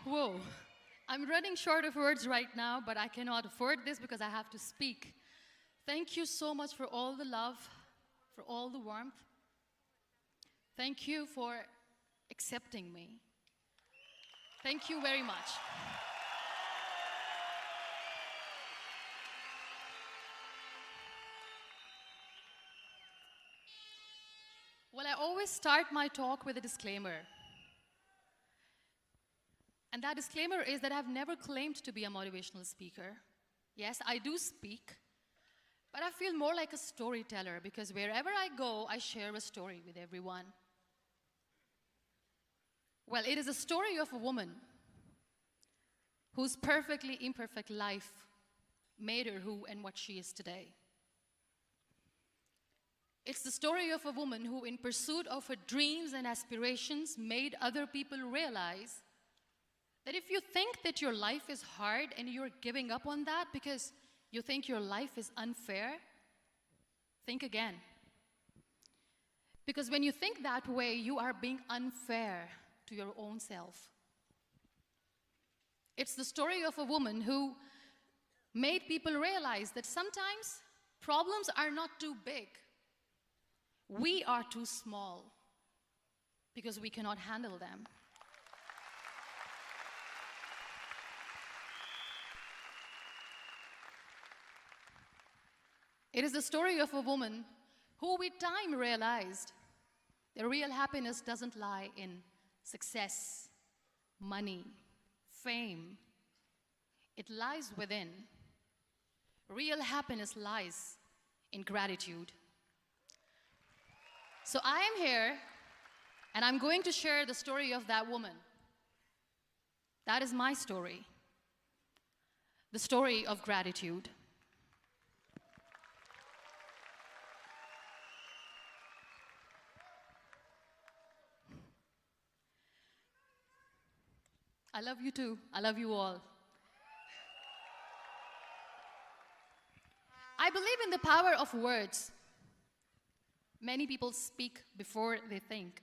Whoa. I'm running short of words right now, but I cannot afford this because I have to speak. Thank you so much for all the love, for all the warmth. Thank you for accepting me. Thank you very much. Well, I always start my talk with a disclaimer. And that disclaimer is that I've never claimed to be a motivational speaker. Yes, I do speak, but I feel more like a storyteller because wherever I go, I share a story with everyone. Well, it is a story of a woman whose perfectly imperfect life made her who and what she is today. It's the story of a woman who, in pursuit of her dreams and aspirations, made other people realize that if you think that your life is hard and you're giving up on that because you think your life is unfair, think again. Because when you think that way, you are being unfair to your own self. It's the story of a woman who made people realize that sometimes problems are not too big. We are too small because we cannot handle them. It is the story of a woman who with time realized that real happiness doesn't lie in success, money, fame. It lies within. Real happiness lies in gratitude. So I am here, and I'm going to share the story of that woman. That is my story. The story of gratitude. I love you too. I love you all. I believe in the power of words. Many people speak before they think.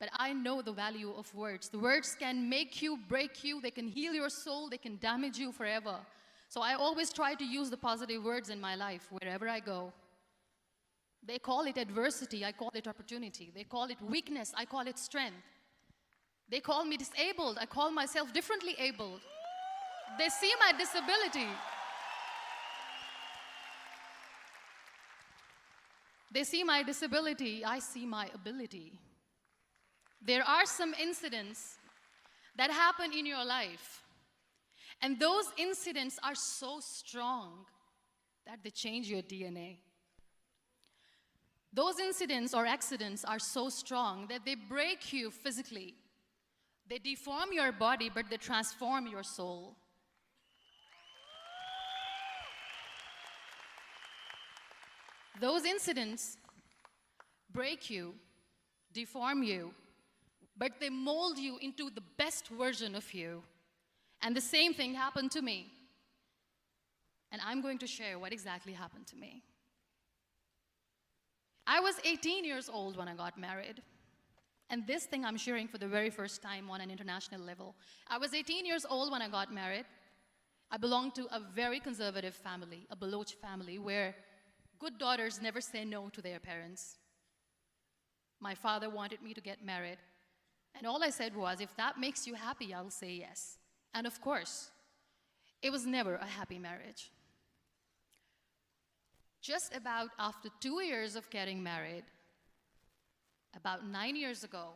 But I know the value of words. The words can make you, break you, they can heal your soul, they can damage you forever. So I always try to use the positive words in my life wherever I go. They call it adversity, I call it opportunity. They call it weakness, I call it strength. They call me disabled, I call myself differently abled. They see my disability. They see my disability, I see my ability. There are some incidents that happen in your life, and those incidents are so strong that they change your DNA. Those incidents or accidents are so strong that they break you physically. They deform your body, but they transform your soul. Those incidents break you, deform you, but they mold you into the best version of you. And the same thing happened to me. And I'm going to share what exactly happened to me. I was 18 years old when I got married. And this thing I'm sharing for the very first time on an international level. I was 18 years old when I got married. I belonged to a very conservative family, a Baloch family, where good daughters never say no to their parents. My father wanted me to get married. And all I said was, if that makes you happy, I'll say yes. And of course, it was never a happy marriage. Just about after 2 years of getting married, about 9 years ago,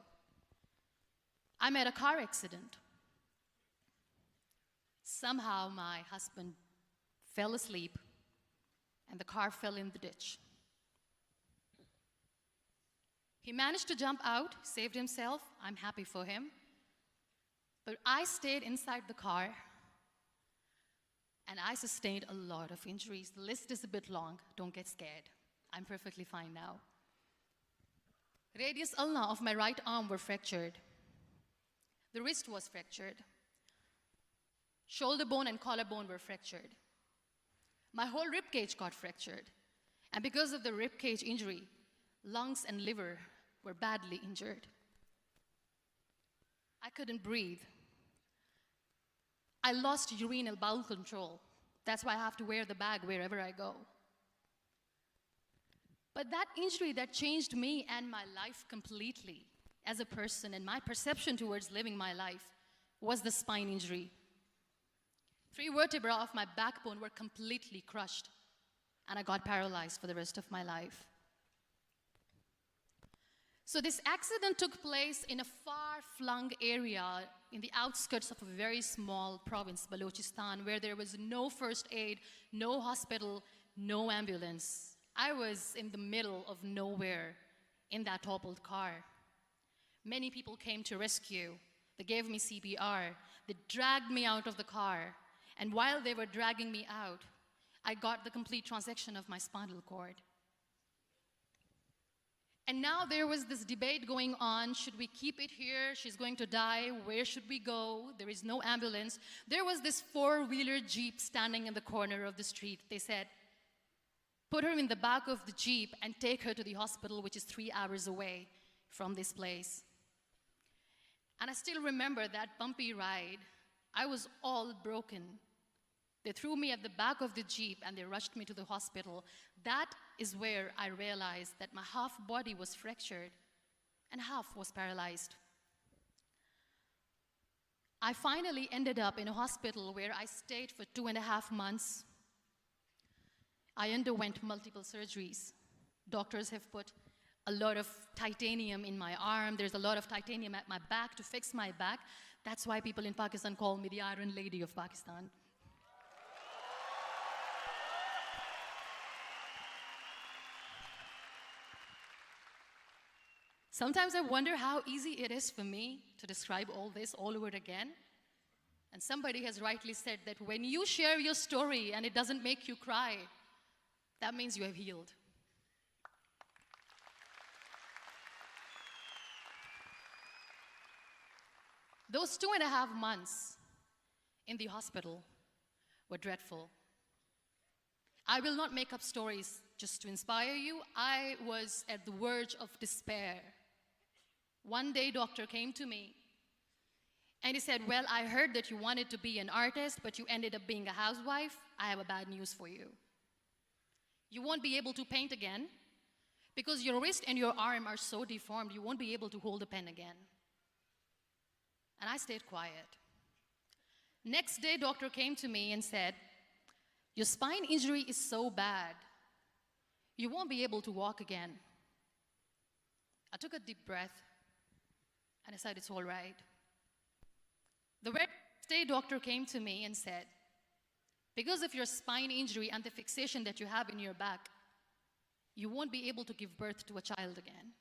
I met a car accident. Somehow my husband fell asleep and the car fell in the ditch. He managed to jump out, saved himself. I'm happy for him. But I stayed inside the car and I sustained a lot of injuries. The list is a bit long. Don't get scared. I'm perfectly fine now. Radius ulna of my right arm were fractured. The wrist was fractured. Shoulder bone and collarbone were fractured. My whole rib cage got fractured. And because of the rib cage injury, lungs and liver were badly injured. I couldn't breathe. I lost urinary bowel control. That's why I have to wear the bag wherever I go. But that injury that changed me and my life completely as a person and my perception towards living my life was the spine injury. 3 vertebrae of my backbone were completely crushed, and I got paralyzed for the rest of my life. So this accident took place in a far-flung area in the outskirts of a very small province, Balochistan, where there was no first aid, no hospital, no ambulance. I was in the middle of nowhere in that toppled car. Many people came to rescue. They gave me CPR. They dragged me out of the car. And while they were dragging me out, I got the complete transection of my spinal cord. And now there was this debate going on. Should we keep it here? She's going to die. Where should we go? There is no ambulance. There was this 4-wheeler Jeep standing in the corner of the street. They said, put her in the back of the Jeep and take her to the hospital, which is 3 hours away from this place. And I still remember that bumpy ride. I was all broken. They threw me at the back of the Jeep and they rushed me to the hospital. That is where I realized that my half body was fractured and half was paralyzed. I finally ended up in a hospital where I stayed for 2.5 months. I underwent multiple surgeries. Doctors have put a lot of titanium in my arm. There's a lot of titanium at my back to fix my back. That's why people in Pakistan call me the Iron Lady of Pakistan. Sometimes I wonder how easy it is for me to describe all this all over again. And somebody has rightly said that when you share your story and it doesn't make you cry, that means you have healed. Those 2.5 months in the hospital were dreadful. I will not make up stories just to inspire you. I was at the verge of despair. One day, doctor came to me and he said, well, I heard that you wanted to be an artist, but you ended up being a housewife. I have a bad news for you. You won't be able to paint again because your wrist and your arm are so deformed, you won't be able to hold a pen again. And I stayed quiet. Next day, doctor came to me and said, your spine injury is so bad, you won't be able to walk again. I took a deep breath and I said, it's all right. The very next day, doctor came to me and said, because of your spine injury and the fixation that you have in your back, you won't be able to give birth to a child again.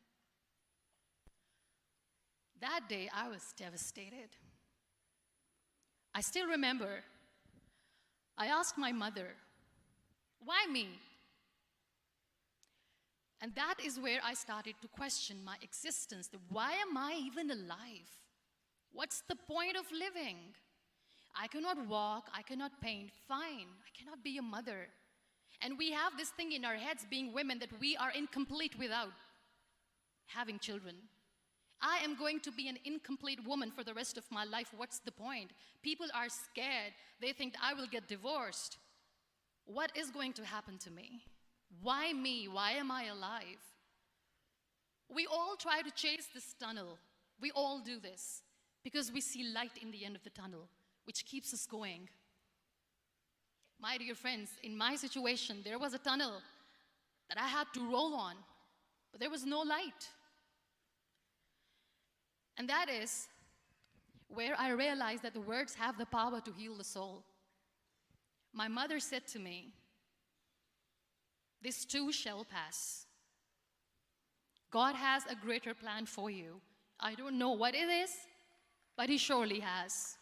That day, I was devastated. I still remember, I asked my mother, why me? And that is where I started to question my existence. Why am I even alive? What's the point of living? I cannot walk, I cannot paint, fine, I cannot be a mother. And we have this thing in our heads, being women, that we are incomplete without having children. I am going to be an incomplete woman for the rest of my life. What's the point? People are scared. They think I will get divorced. What is going to happen to me? Why me? Why am I alive? We all try to chase this tunnel. We all do this because we see light in the end of the tunnel, which keeps us going. My dear friends, in my situation, there was a tunnel that I had to roll on, but there was no light. And that is where I realized that the words have the power to heal the soul. My mother said to me, this too shall pass. God has a greater plan for you. I don't know what it is, but He surely has.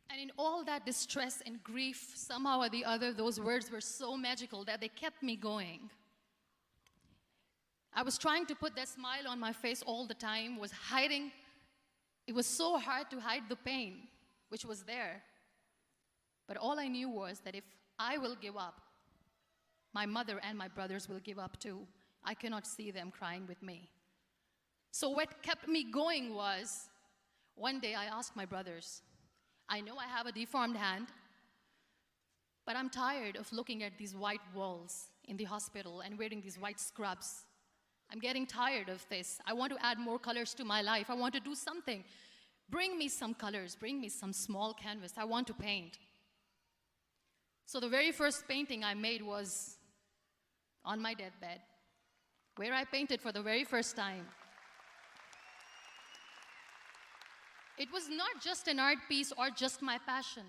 And in all that distress and grief, somehow or the other, those words were so magical that they kept me going. I was trying to put that smile on my face all the time, was hiding. It was so hard to hide the pain, which was there. But all I knew was that if I will give up, my mother and my brothers will give up too. I cannot see them crying with me. So what kept me going was, one day I asked my brothers, I know I have a deformed hand, but I'm tired of looking at these white walls in the hospital and wearing these white scrubs. I'm getting tired of this. I want to add more colors to my life. I want to do something. Bring me some colors. Bring me some small canvas. I want to paint. So the very first painting I made was on my deathbed, where I painted for the very first time. It was not just an art piece or just my passion.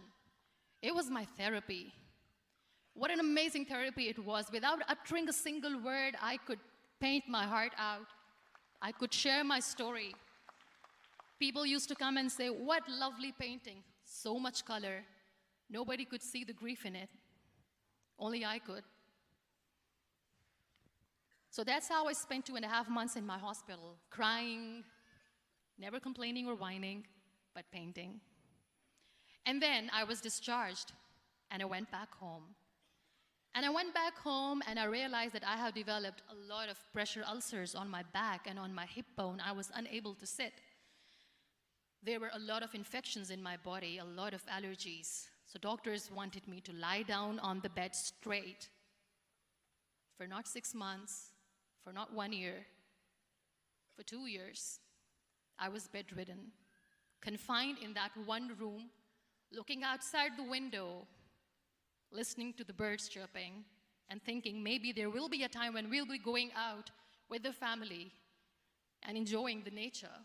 It was my therapy. What an amazing therapy it was. Without uttering a single word, I could paint my heart out. I could share my story. People used to come and say, what lovely painting, so much color. Nobody could see the grief in it. Only I could. So that's how I spent 2.5 months in my hospital, crying, never complaining or whining, but painting. And then I was discharged, and I went back home. And I went back home, and I realized that I have developed a lot of pressure ulcers on my back and on my hip bone. I was unable to sit. There were a lot of infections in my body, a lot of allergies. So doctors wanted me to lie down on the bed straight for not 6 months, for not 1 year, for 2 years. I was bedridden, confined in that one room, looking outside the window, listening to the birds chirping, and thinking maybe there will be a time when we'll be going out with the family and enjoying the nature.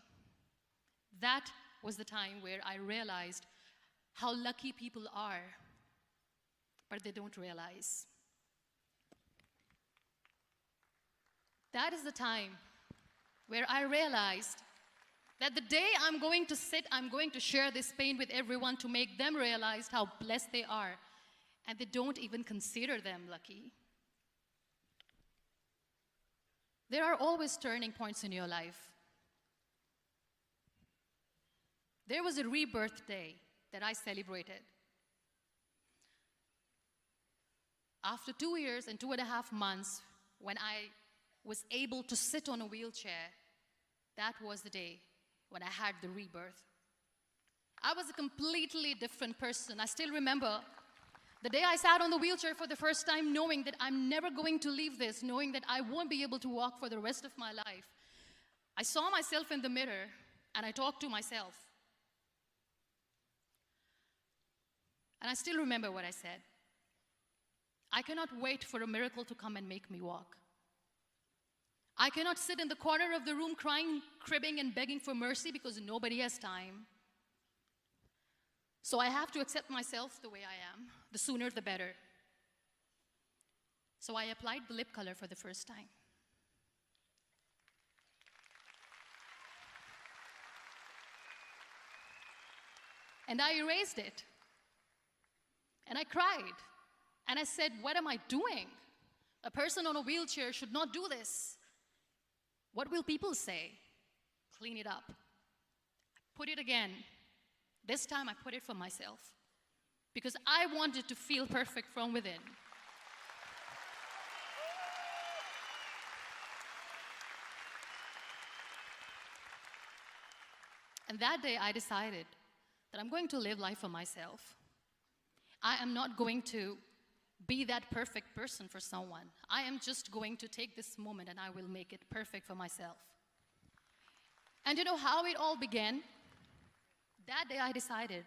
That was the time where I realized how lucky people are, but they don't realize. That is the time where I realized that the day I'm going to sit, I'm going to share this pain with everyone to make them realize how blessed they are, and they don't even consider them lucky. There are always turning points in your life. There was a rebirth day that I celebrated. After 2 years and 2.5 months, when I was able to sit on a wheelchair, that was the day when I had the rebirth. I was a completely different person. I still remember the day I sat on the wheelchair for the first time, knowing that I'm never going to leave this, knowing that I won't be able to walk for the rest of my life. I saw myself in the mirror, and I talked to myself. And I still remember what I said. I cannot wait for a miracle to come and make me walk. I cannot sit in the corner of the room crying, cribbing, and begging for mercy because nobody has time. So I have to accept myself the way I am. The sooner, the better. So I applied the lip color for the first time. And I erased it. And I cried. And I said, what am I doing? A person on a wheelchair should not do this. What will people say? Clean it up. Put it again. This time I put it for myself. Because I wanted to feel perfect from within. And that day I decided that I'm going to live life for myself. I am not going to be that perfect person for someone. I am just going to take this moment and I will make it perfect for myself. And you know how it all began? That day I decided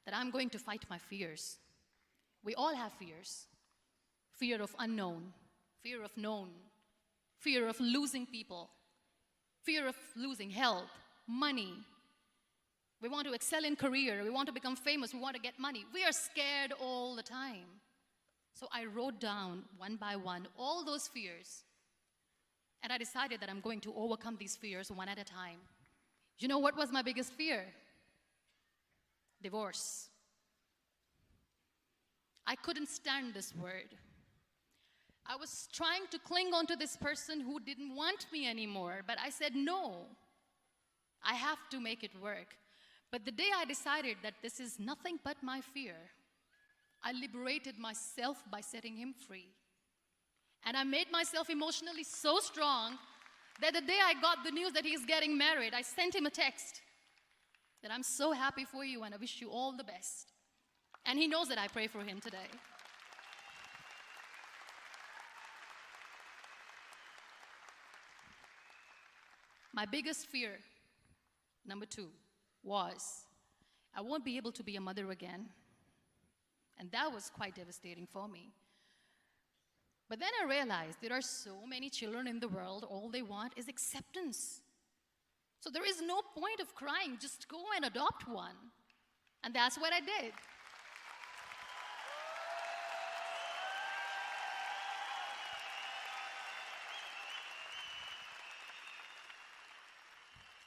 that I'm going to fight my fears. We all have fears. Fear of unknown, fear of known, fear of losing people, fear of losing health, money. We want to excel in career, we want to become famous, we want to get money. We are scared all the time. So I wrote down one by one all those fears. And I decided that I'm going to overcome these fears one at a time. You know what was my biggest fear? Divorce. I couldn't stand this word. I was trying to cling on to this person who didn't want me anymore, but I said no. I have to make it work. But the day I decided that this is nothing but my fear, I liberated myself by setting him free. And I made myself emotionally so strong that the day I got the news that he's getting married, I sent him a text that I'm so happy for you and I wish you all the best. And he knows that I pray for him today. My biggest fear, number 2, was I won't be able to be a mother again. And that was quite devastating for me. But then I realized there are so many children in the world, all they want is acceptance. So there is no point of crying, just go and adopt one. And that's what I did.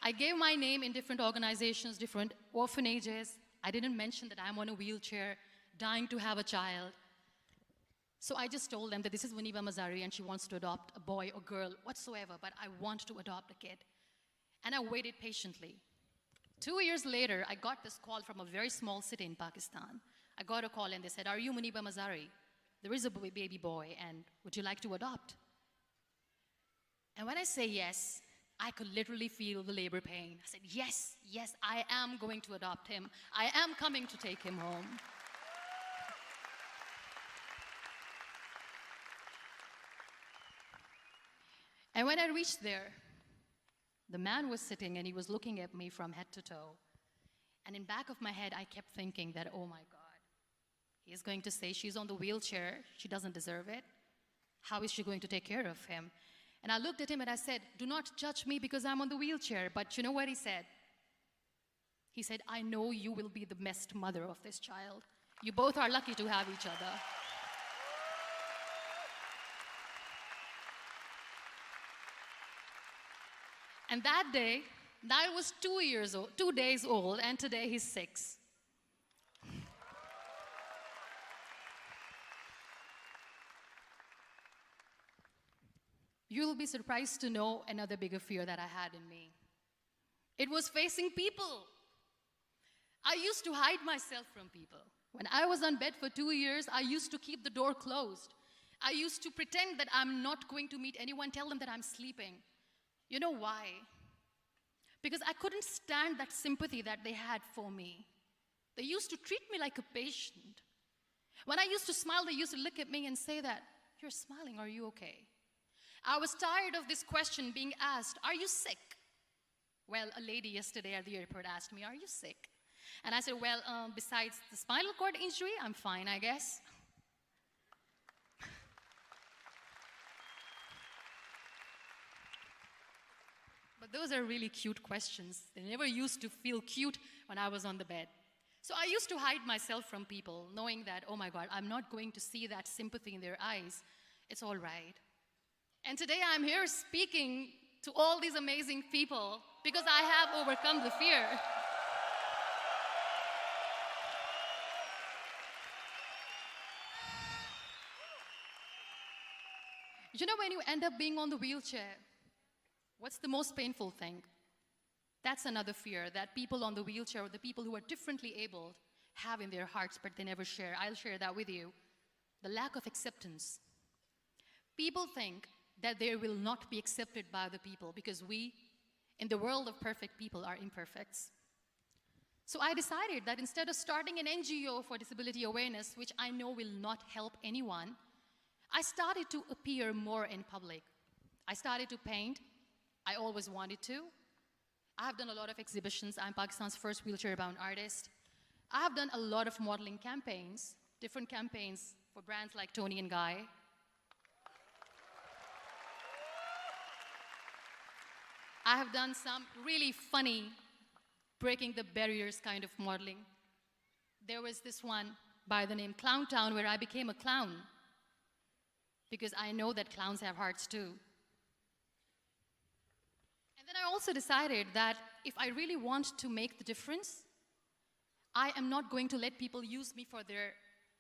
I gave my name in different organizations, different orphanages. I didn't mention that I'm on a wheelchair, dying to have a child. So I just told them that this is Muniba Mazari and she wants to adopt a boy or girl, whatsoever, but I want to adopt a kid. And I waited patiently. 2 years later, I got this call from a very small city in Pakistan. I got a call and they said, "Are you Muniba Mazari? There is a baby boy and would you like to adopt?" And when I say yes, I could literally feel the labor pain. I said, yes, yes, I am going to adopt him. I am coming to take him home. And when I reached there, the man was sitting and he was looking at me from head to toe. And in back of my head, I kept thinking that, oh my God, he's going to say she's on the wheelchair, she doesn't deserve it. How is she going to take care of him? And I looked at him and I said, do not judge me because I'm on the wheelchair. But you know what he said? He said, I know you will be the best mother of this child. You both are lucky to have each other. And that day, I was 2 days old, and today he's 6. You'll be surprised to know another bigger fear that I had in me. It was facing people. I used to hide myself from people. When I was on bed for 2 years, I used to keep the door closed. I used to pretend that I'm not going to meet anyone, tell them that I'm sleeping. You know why? Because I couldn't stand that sympathy that they had for me. They used to treat me like a patient. When I used to smile, they used to look at me and say that, "You're smiling, are you okay?" I was tired of this question being asked, "Are you sick?" Well, a lady yesterday at the airport asked me, "Are you sick?" And I said, well, besides the spinal cord injury, I'm fine, I guess. But those are really cute questions. They never used to feel cute when I was on the bed. So I used to hide myself from people, knowing that, oh my God, I'm not going to see that sympathy in their eyes. It's all right. And today I'm here speaking to all these amazing people because I have overcome the fear. You know, when you end up being on the wheelchair, what's the most painful thing? That's another fear that people on the wheelchair, or the people who are differently abled, have in their hearts, but they never share. I'll share that with you. The lack of acceptance. People think that they will not be accepted by the people because we, in the world of perfect people, are imperfects. So I decided that instead of starting an NGO for disability awareness, which I know will not help anyone, I started to appear more in public. I started to paint. I always wanted to. I have done a lot of exhibitions. I'm Pakistan's first wheelchair-bound artist. I have done a lot of modeling campaigns, different campaigns for brands like Tony and Guy. I have done some really funny, breaking the barriers kind of modeling. There was this one by the name Clown Town where I became a clown because I know that clowns have hearts too. And then I also decided that if I really want to make the difference, I am not going to let people use me for their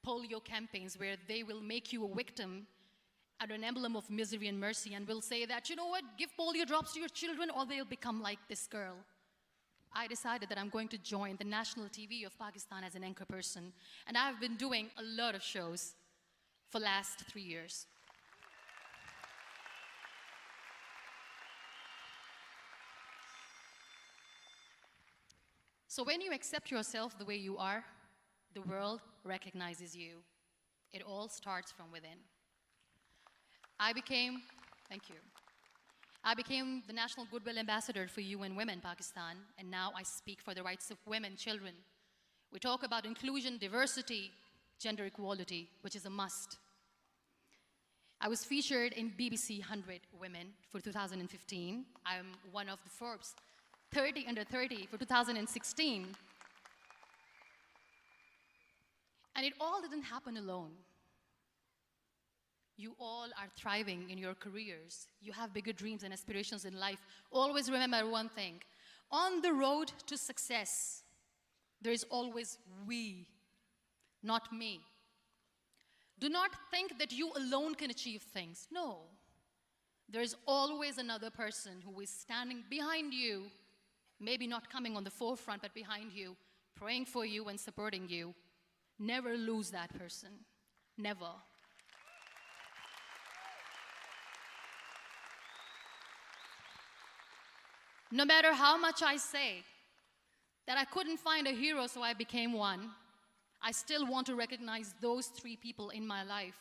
polio campaigns where they will make you a victim and an emblem of misery and mercy and will say that, you know what, give polio drops to your children or they'll become like this girl. I decided that I'm going to join the national TV of Pakistan as an anchor person, and I've been doing a lot of shows for the last 3 years. So when you accept yourself the way you are, the world recognizes you. It all starts from within. Thank you. I became the National Goodwill Ambassador for UN Women Pakistan, and now I speak for the rights of women, children. We talk about inclusion, diversity, gender equality, which is a must. I was featured in BBC 100 Women for 2015. I'm one of the Forbes 30 under 30 for 2016. And it all didn't happen alone. You all are thriving in your careers. You have bigger dreams and aspirations in life. Always remember one thing. On the road to success, there is always we, not me. Do not think that you alone can achieve things. No. There is always another person who is standing behind you, maybe not coming on the forefront, but behind you, praying for you and supporting you. Never lose that person. Never. No matter how much I say that I couldn't find a hero, so I became one, I still want to recognize those 3 people in my life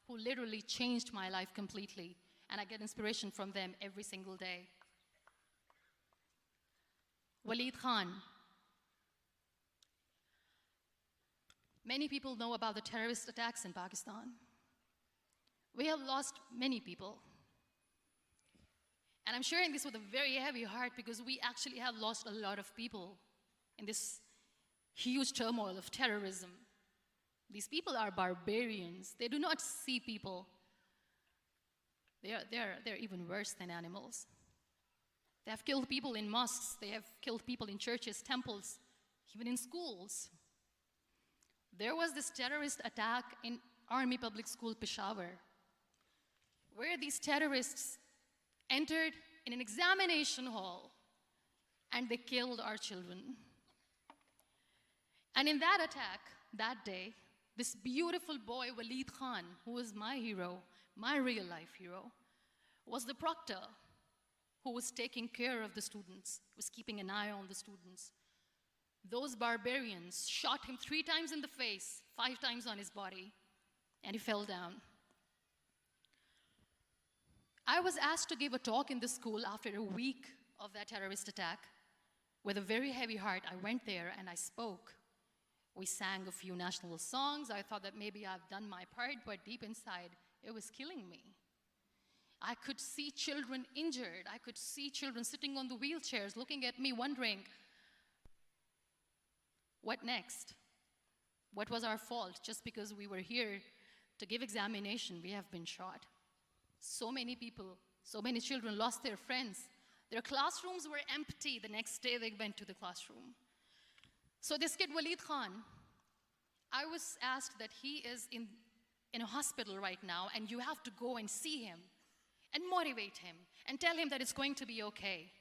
who literally changed my life completely, and I get inspiration from them every single day. Waleed Khan. Many people know about the terrorist attacks in Pakistan. We have lost many people. And I'm sharing this with a very heavy heart because we actually have lost a lot of people in this huge turmoil of terrorism. These people are barbarians. They do not see people. They're even worse than animals. They have killed people in mosques. They have killed people in churches, temples, even in schools. There was this terrorist attack in Army Public School, Peshawar, where these terrorists entered in an examination hall and they killed our children. And in that attack, that day, this beautiful boy, Waleed Khan, who was my hero, my real life hero, was the proctor who was taking care of the students, was keeping an eye on the students. Those barbarians shot him 3 times in the face, 5 times on his body, and he fell down. I was asked to give a talk in the school after a week of that terrorist attack. With a very heavy heart, I went there and I spoke. We sang a few national songs. I thought that maybe I've done my part, but deep inside, it was killing me. I could see children injured. I could see children sitting on the wheelchairs, looking at me, wondering, what next? What was our fault? Just because we were here to give examination, we have been shot. So many people, so many children lost their friends. Their classrooms were empty. The next day they went to the classroom. So this kid, Waleed Khan, I was asked that he is in a hospital right now, and you have to go and see him and motivate him and tell him that it's going to be okay.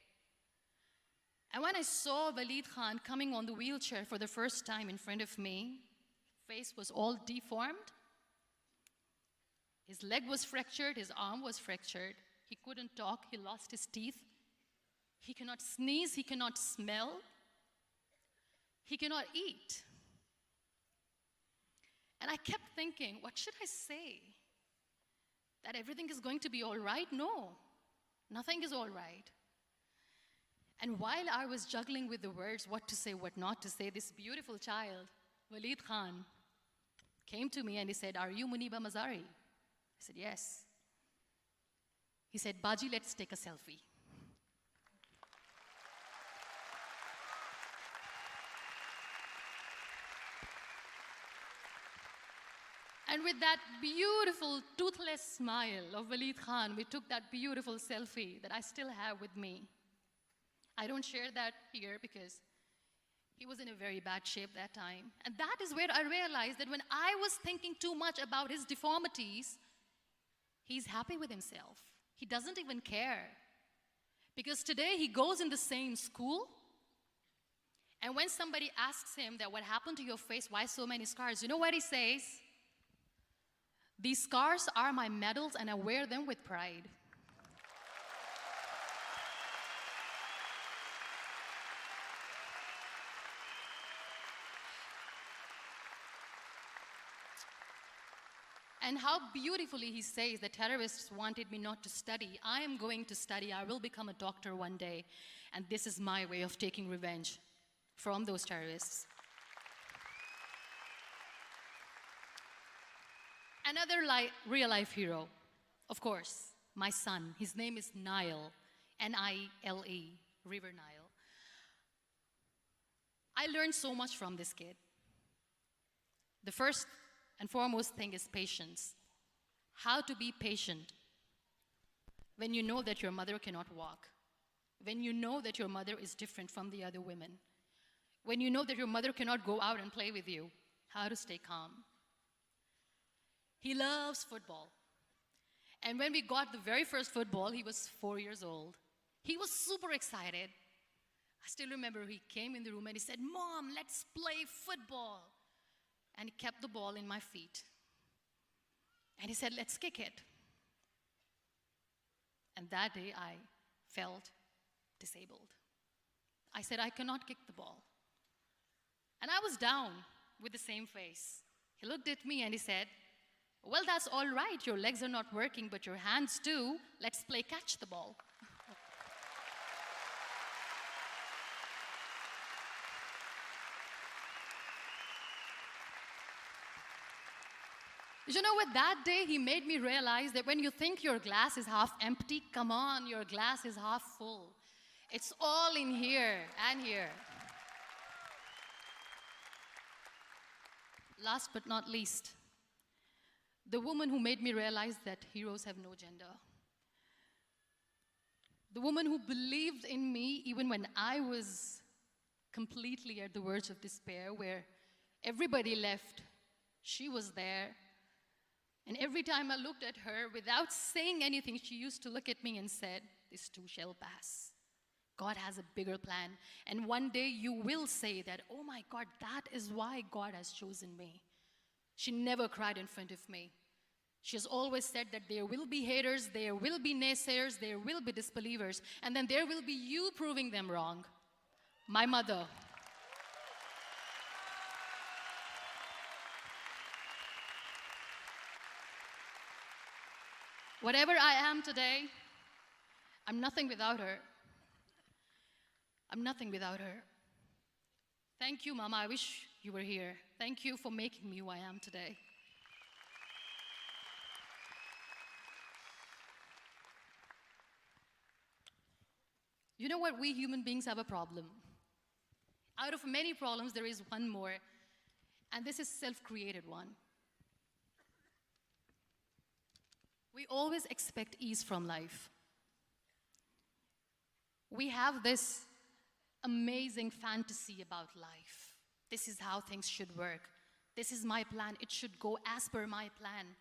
And when I saw Waleed Khan coming on the wheelchair for the first time in front of me, face was all deformed. His leg was fractured, his arm was fractured. He couldn't talk, he lost his teeth. He cannot sneeze, he cannot smell. He cannot eat. And I kept thinking, what should I say? That everything is going to be all right? No, nothing is all right. And while I was juggling with the words, what to say, what not to say, this beautiful child, Waleed Khan, came to me and he said, "Are you Muniba Mazari?" I said, "Yes." He said, "Baji, let's take a selfie." And with that beautiful, toothless smile of Waleed Khan, we took that beautiful selfie that I still have with me. I don't share that here because he was in a very bad shape that time. And that is where I realized that when I was thinking too much about his deformities, he's happy with himself. He doesn't even care. Because today he goes in the same school, and when somebody asks him that what happened to your face, why so many scars, you know what he says? "These scars are my medals and I wear them with pride." And how beautifully he says the terrorists wanted me not to study. I am going to study. I will become a doctor one day. And this is my way of taking revenge from those terrorists. Another real-life hero, of course, my son. His name is Nile, N-I-L-E, River Nile. I learned so much from this kid. The first and foremost thing is patience. How to be patient when you know that your mother cannot walk, when you know that your mother is different from the other women, when you know that your mother cannot go out and play with you, how to stay calm. He loves football. And when we got the very first football, he was 4 years old. He was super excited. I still remember he came in the room and he said, "Mom, let's play football." And he kept the ball in my feet. And he said, "Let's kick it." And that day I felt disabled. I said, "I cannot kick the ball." And I was down with the same face. He looked at me and he said, "Well, that's all right. Your legs are not working, but your hands do. Let's play catch the ball." You know what, that day he made me realize that when you think your glass is half empty, come on, your glass is half full. It's all in here and here. Last but not least, the woman who made me realize that heroes have no gender. The woman who believed in me even when I was completely at the verge of despair, where everybody left, she was there. And every time I looked at her, without saying anything, she used to look at me and said, "This too shall pass. God has a bigger plan. And one day you will say that, 'Oh my God, that is why God has chosen me.'" She never cried in front of me. She has always said that there will be haters, there will be naysayers, there will be disbelievers, and then there will be you proving them wrong. My mother. Whatever I am today, I'm nothing without her. I'm nothing without her. Thank you, Mama. I wish you were here. Thank you for making me who I am today. You know what? We human beings have a problem. Out of many problems, there is one more, and this is self-created one. We always expect ease from life. We have this amazing fantasy about life. This is how things should work. This is my plan. It should go as per my plan.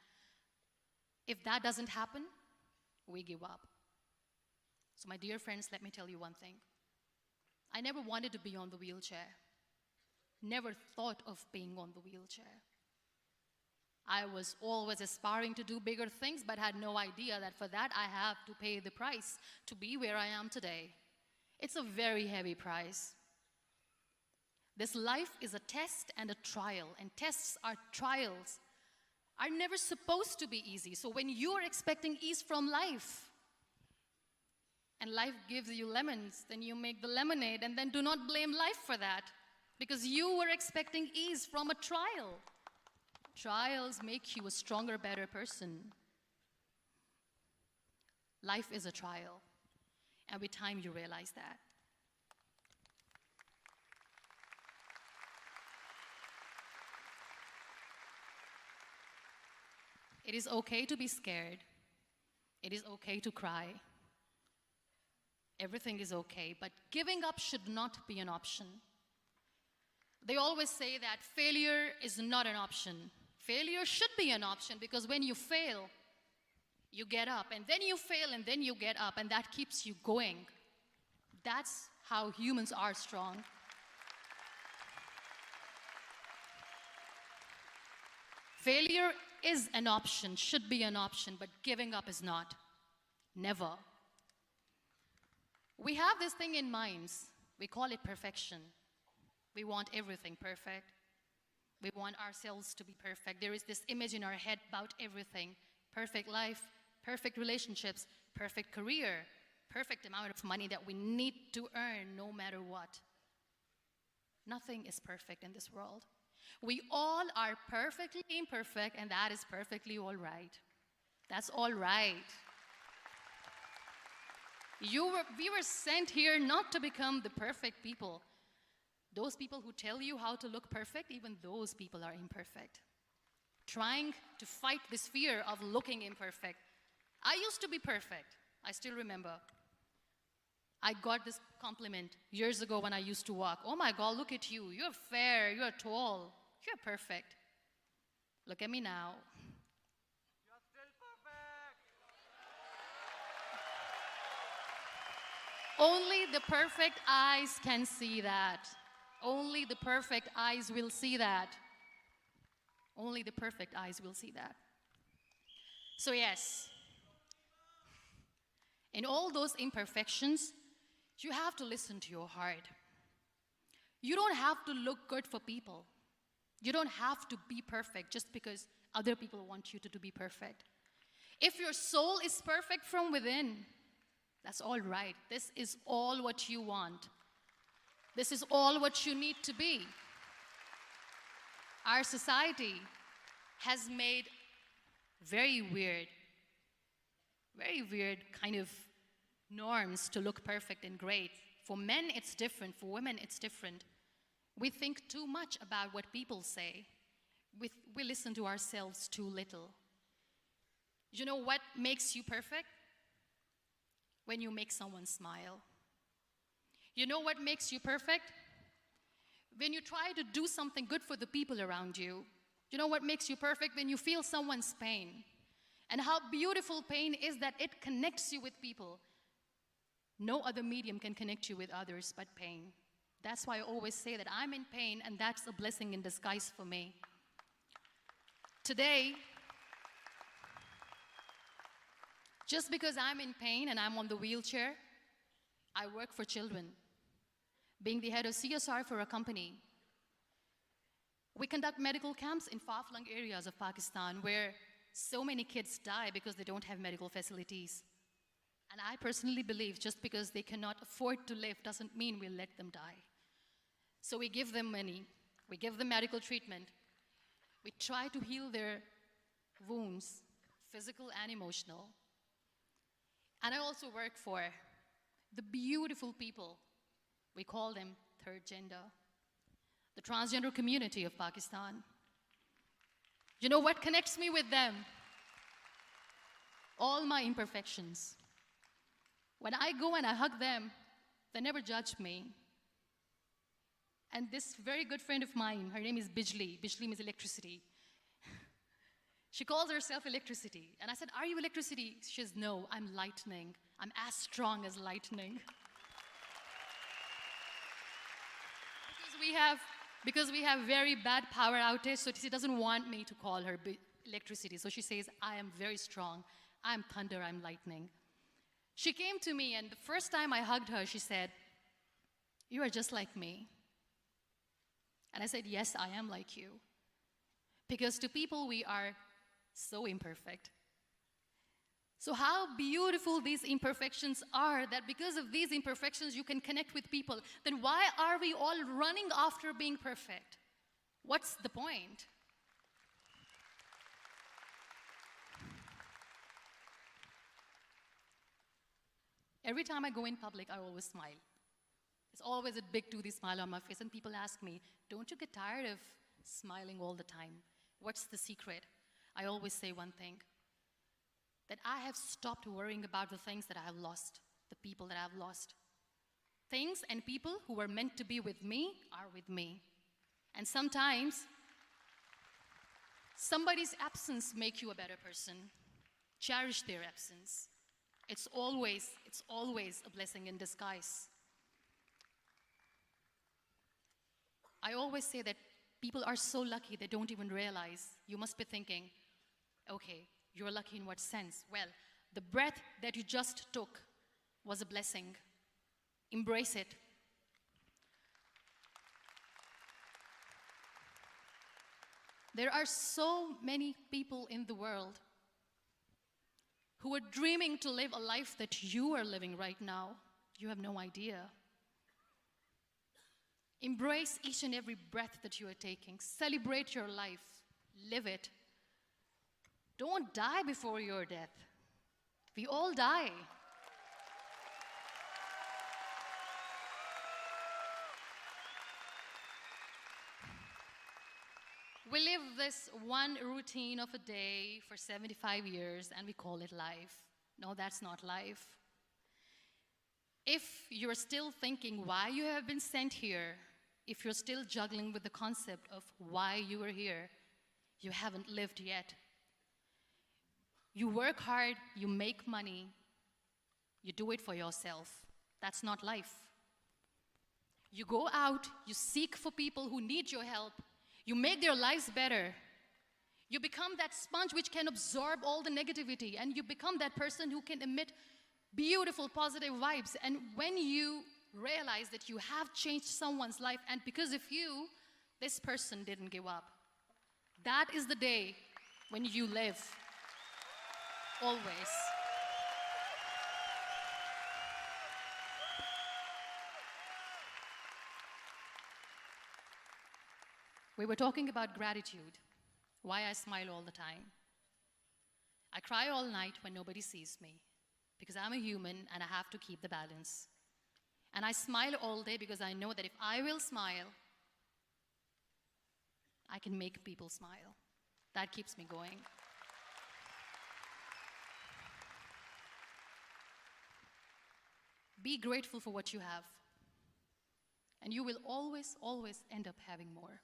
If that doesn't happen, we give up. So my dear friends, let me tell you one thing. I never wanted to be on the wheelchair. Never thought of being on the wheelchair. I was always aspiring to do bigger things, but had no idea that for that I have to pay the price to be where I am today. It's a very heavy price. This life is a test and a trial, and tests are trials are never supposed to be easy. So when you're expecting ease from life, and life gives you lemons, then you make the lemonade, and then do not blame life for that, because you were expecting ease from a trial. Trials make you a stronger, better person. Life is a trial, and with time you realize that. It is okay to be scared. It is okay to cry. Everything is okay, but giving up should not be an option. They always say that failure is not an option. Failure should be an option, because when you fail, you get up, and then you fail, and then you get up, and that keeps you going. That's how humans are strong. Failure is an option, should be an option, but giving up is not. Never. We have this thing in minds. We call it perfection. We want everything perfect. We want ourselves to be perfect. There is this image in our head about everything. Perfect life, perfect relationships, perfect career, perfect amount of money that we need to earn no matter what. Nothing is perfect in this world. We all are perfectly imperfect, and that is perfectly all right. That's all right. We were sent here not to become the perfect people. Those people who tell you how to look perfect, even those people are imperfect. Trying to fight this fear of looking imperfect. I used to be perfect. I still remember. I got this compliment years ago when I used to walk. Oh my God, look at you. You're fair, you're tall, you're perfect. Look at me now. You're still perfect. Only the perfect eyes can see that. Only the perfect eyes will see that. Only the perfect eyes will see that. So yes, in all those imperfections, you have to listen to your heart. You don't have to look good for people. You don't have to be perfect just because other people want you to be perfect. If your soul is perfect from within, that's all right. This is all what you want. This is all what you need to be. Our society has made very weird kind of norms to look perfect and great. For men, it's different. For women, it's different. We think too much about what people say. We listen to ourselves too little. You know what makes you perfect? When you make someone smile. You know what makes you perfect? When you try to do something good for the people around you. You know what makes you perfect? When you feel someone's pain. And how beautiful pain is that it connects you with people. No other medium can connect you with others but pain. That's why I always say that I'm in pain, and that's a blessing in disguise for me. Today, just because I'm in pain and I'm on the wheelchair, I work for children. Being the head of CSR for a company, we conduct medical camps in far-flung areas of Pakistan where so many kids die because they don't have medical facilities. And I personally believe just because they cannot afford to live doesn't mean we'll let them die. So we give them money, we give them medical treatment, we try to heal their wounds, physical and emotional. And I also work for the beautiful people, we call them third gender, the transgender community of Pakistan. You know what connects me with them? All my imperfections. When I go and I hug them, they never judge me. And this very good friend of mine, her name is Bijli. Bijli means electricity. She calls herself electricity. And I said, are you electricity? She says, no, I'm lightning. I'm as strong as lightning. Because we have very bad power outage, so she doesn't want me to call her electricity. So she says, I am very strong. I'm thunder, I'm lightning. She came to me, and the first time I hugged her, she said, you are just like me. And I said, yes, I am like you. Because to people, we are so imperfect. So how beautiful these imperfections are, that because of these imperfections, you can connect with people. Then why are we all running after being perfect? What's the point? Every time I go in public, I always smile. It's always a big toothy smile on my face, and people ask me, don't you get tired of smiling all the time? What's the secret? I always say one thing, that I have stopped worrying about the things that I have lost, the people that I have lost. Things and people who were meant to be with me are with me. And sometimes, somebody's absence makes you a better person. Cherish their absence. It's always a blessing in disguise. I always say that people are so lucky they don't even realize. You must be thinking, okay, you're lucky in what sense? Well, the breath that you just took was a blessing. Embrace it. There are so many people in the world who are dreaming to live a life that you are living right now. You have no idea. Embrace each and every breath that you are taking. Celebrate your life. Live it. Don't die before your death. We all die. We live this one routine of a day for 75 years and we call it life. No, that's not life. If you're still thinking why you have been sent here, if you're still juggling with the concept of why you are here, you haven't lived yet. You work hard, you make money, you do it for yourself. That's not life. You go out, you seek for people who need your help, you make their lives better. You become that sponge which can absorb all the negativity, and you become that person who can emit beautiful, positive vibes. And when you realize that you have changed someone's life, and because of you, this person didn't give up, that is the day when you live. Always. We were talking about gratitude, why I smile all the time. I cry all night when nobody sees me, because I'm a human and I have to keep the balance. And I smile all day because I know that if I will smile, I can make people smile. That keeps me going. Be grateful for what you have, and you will always, always end up having more.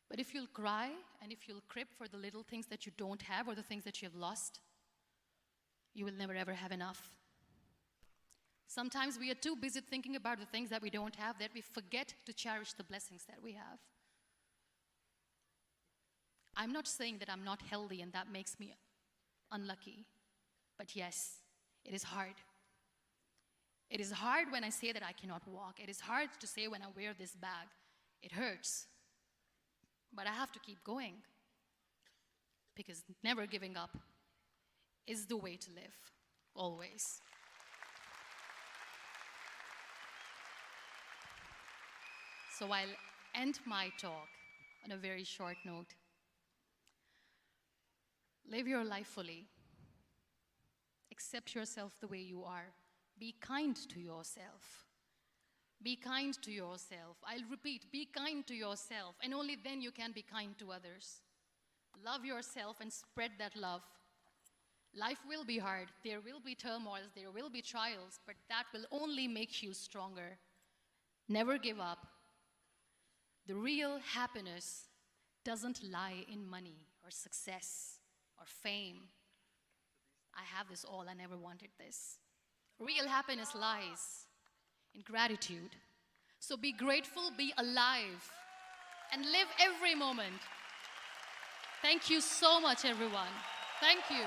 But if you'll cry and if you'll crib for the little things that you don't have or the things that you have lost, you will never ever have enough. Sometimes we are too busy thinking about the things that we don't have that we forget to cherish the blessings that we have. I'm not saying that I'm not healthy and that makes me unlucky, but yes, it is hard. It is hard when I say that I cannot walk. It is hard to say when I wear this bag. It hurts. But I have to keep going, because never giving up is the way to live, always. So I'll end my talk on a very short note. Live your life fully. Accept yourself the way you are. Be kind to yourself. Be kind to yourself. I'll repeat, be kind to yourself, and only then you can be kind to others. Love yourself and spread that love. Life will be hard. There will be turmoils, there will be trials, but that will only make you stronger. Never give up. The real happiness doesn't lie in money or success or fame. I have this all, I never wanted this. Real happiness lies in gratitude. So be grateful, be alive, and live every moment. Thank you so much, everyone. Thank you.